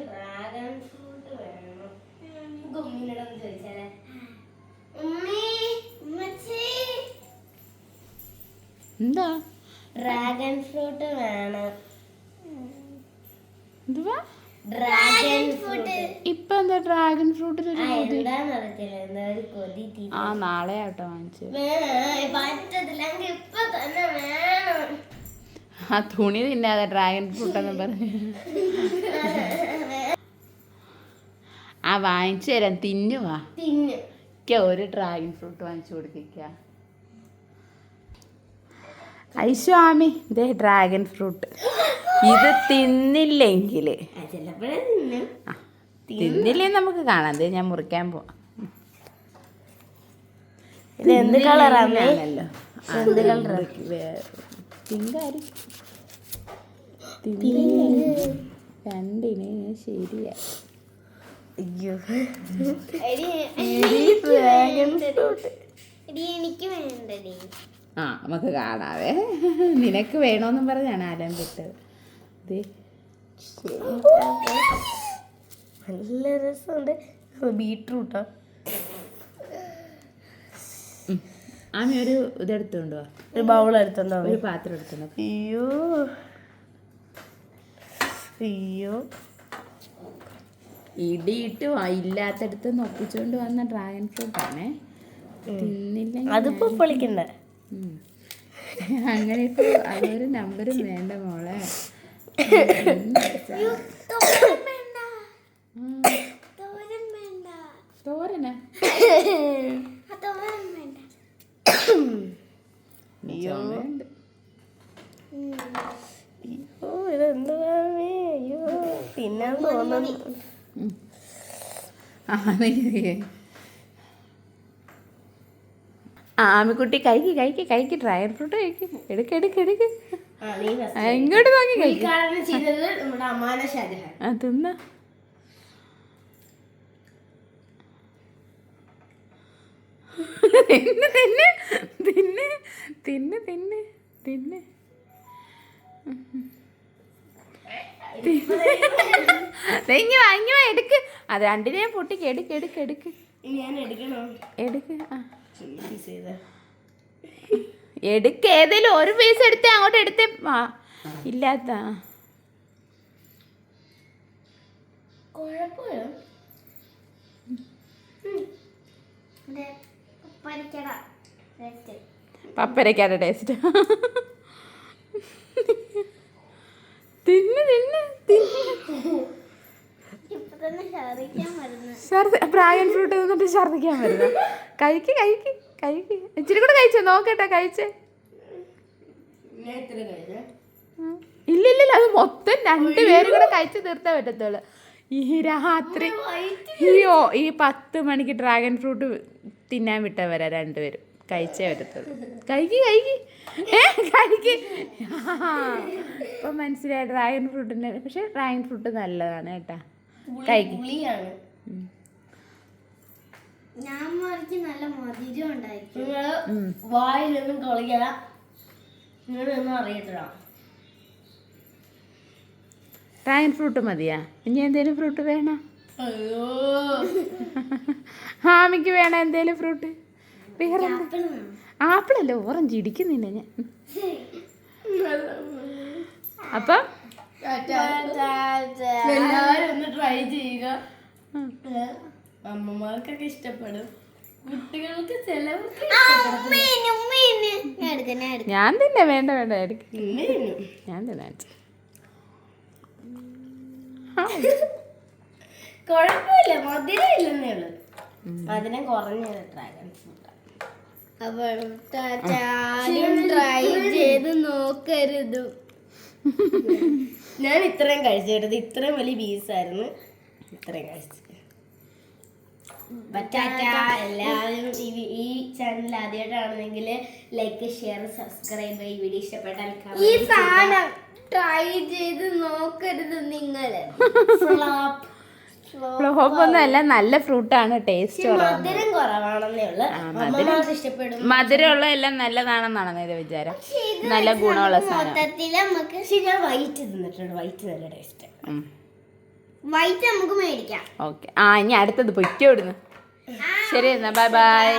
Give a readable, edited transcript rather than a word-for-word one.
Dragon fruit വേണം. ഉമ്മിനോടൊന്ന് ചോദിച്ചാലേ. എന്താ? Dragon fruit വേണം. എന്തുവാ? Dragon fruit. ഇപ്പൊ എന്താ ഡ്രാഗൺ ഫ്രൂട്ടിൽ എന്താന്നറിയത്തില്ല, എന്താ ഒരു കൊതി. ആ നാളെ ആട്ടോ വാങ്ങിച്ചു. പറ്റത്തില്ല, ഇപ്പൊ തന്നെ വേണം. ആ തുണി തിന്നാതെ ഡ്രാഗൺ ഫ്രൂട്ട് എന്ന് പറഞ്ഞു. ആ വാങ്ങിച്ചു തരാം, തിന്നുവാ. ഒരു ഡ്രാഗൺ ഫ്രൂട്ട് വാങ്ങിച്ചു കൊടുക്ക. ഐസ്വാമി ഇതേ ഡ്രാഗൺ ഫ്രൂട്ട്. ഇത് തിന്നില്ലെങ്കിൽ തിന്നില്ലേ നമുക്ക് കാണാം. ഇത് ഞാൻ മുറിക്കാൻ പോവാം. ഇത് എന്ത് കളറാണല്ലോ? പിങ്കായിരിക്കും. രണ്ടിന് ശരിയാ. അയ്യോ, എനിക്ക് വേണ്ടേ. ആ നമുക്ക് കാണാവേ. നിനക്ക് വേണോന്നും പറഞ്ഞാണ് ആലം വിട്ടത്. നല്ല രസമുണ്ട്. ബീട്രൂട്ടോ? ആമി ഒരു ഇതെടുത്തോണ്ടോ, ഒരു ബൗൾ എടുത്തോണ്ടോ, ഒരു പാത്രം എടുത്തോണ്ടോ. അയ്യോ അയ്യോ, ഇടിയിട്ട് ഇല്ലാത്തടുത്ത് ഒപ്പിച്ചോണ്ട് വന്ന ഡ്രാഗൺ ഫ്രൂട്ട് ആണേ. തിന്നില്ല അതിപ്പോ പൊളിക്കണ്ട. അങ്ങനെ ഇപ്പൊ അതൊരു നമ്പരും വേണ്ട മോളെ. തോരന അയ്യോ, ഇതെന്തുവാമേ? അയ്യോ, തിന്നാൻ തോന്നുന്നു. ആമിക്കുട്ടി കഴിക്ക് ഡ്രാഗൺ ഫ്രൂട്ട് കഴിക്ക്. എടുക്ക് ഇങ്ങോട്ട് നോക്കി കഴിക്കും. തിന്ന. തിന്ന് എടുക്ക്. അത് രണ്ടിനെയും പൊട്ടിക്ക്. എടുക്ക്. ഏതേലും ഒരു പീസ് എടുത്തേ, അങ്ങോട്ട് എടുത്തേ. ഇല്ലാത്ത പപ്പരക്കാരുടെ ടേസ്റ്റ്. ഡ്രാഗൺ ഫ്രൂട്ട് തിന്നിട്ട് ഛർദിക്കാൻ വരുന്ന. കഴിക്ക്. ഇച്ചിരി കൂടെ കഴിച്ചോ, നോക്കട്ടെ. കഴിച്ചേ? ഇല്ല, അത് മൊത്തം 2 പേരും കൂടെ കഴിച്ച് തീർത്തേ പറ്റത്തുള്ളൂ. ഈ രാത്രി ഈ 10 മണിക്ക് ഡ്രാഗൺ ഫ്രൂട്ട് തിന്നാൻ വിട്ടവരാ 2 പേരും. കഴിച്ചേ പറ്റത്തുള്ളൂ. കഴിക്ക്. ഇപ്പൊ മനസ്സിലായി ഡ്രാഗൺ ഫ്രൂട്ടിന്റെ. പക്ഷെ ഡ്രാഗൺ ഫ്രൂട്ട് നല്ലതാണ് കേട്ടാ. കഴിക്കും. ഞാൻ നല്ല മധുരം ഉണ്ടായിരിക്കും. വായിലൊന്നും കളിക്കല. നിങ്ങളൊന്നും അറിയത്തില്ല. ഡ്രാഗൺ ഫ്രൂട്ട് മതിയാ? ഇനി എന്തേലും ഫ്രൂട്ട് വേണോ? ആമിക്ക് വേണം എന്തേലും ഫ്രൂട്ട്? വേറെ ആപ്പിളല്ല, ഓറഞ്ച്. ഇടിക്കുന്നില്ല ഞാൻ. അപ്പം എല്ലാവരും ഒന്ന് ട്രൈ ചെയ്യുക. അമ്മമാർക്കൊക്കെ ഇഷ്ടപ്പെടും, കുട്ടികൾക്ക് ചിലവർക്ക്. ഞാൻ തന്നെ വേണ്ട ഞാൻ തന്നെ കുഴപ്പമില്ല, മധുരം ഇല്ലെന്നേ ഉള്ളു. മധുരം കുറഞ്ഞ ഡ്രാഗൺ ഫ്രൂട്ട്. ട്രൈ ചെയ്ത് നോക്കരുത്. ഞാൻ ഇത്രയും കഴിച്ചെടുത്ത്. ഇത്രയും വലിയ പീസായിരുന്നു. ഇത്രയും കഴിച്ചു. എല്ലാവരും ഈ ചാനൽ ആദ്യമായിട്ടാണെങ്കിൽ ലൈക്ക്, ഷെയർ, സബ്സ്ക്രൈബ്. ഈ വീഡിയോ ഇഷ്ടപ്പെട്ടാൽ ഈ സാധനം ട്രൈ ചെയ്ത് നോക്കരുത് നിങ്ങൾ. ഫ്ലോപ്പൊന്നുമല്ല, നല്ല ഫ്രൂട്ടാണ്. ടേസ്റ്റ് മധുരം കുറവാണെന്നേ ഉള്ളു. ഇഷ്ടപ്പെടും. മധുരമുള്ള എല്ലാം നല്ലതാണെന്നാണ് എന്റെ വിചാരം. നല്ല ഗുണമുള്ള സാധനം. മൊത്തത്തിൽ നമുക്ക്. ഞാൻ വൈറ്റ് തിന്നിട്ടുണ്ട്. വൈറ്റ് നല്ല ടേസ്റ്റ്. വൈറ്റ് നമുക്ക് മേടിക്കാം. ഓക്കെ. ഇനി അടുത്തത് പൊയ്ക്കോ ഇവിടുന്ന്. ശരി എന്നാ ബൈ ബൈ.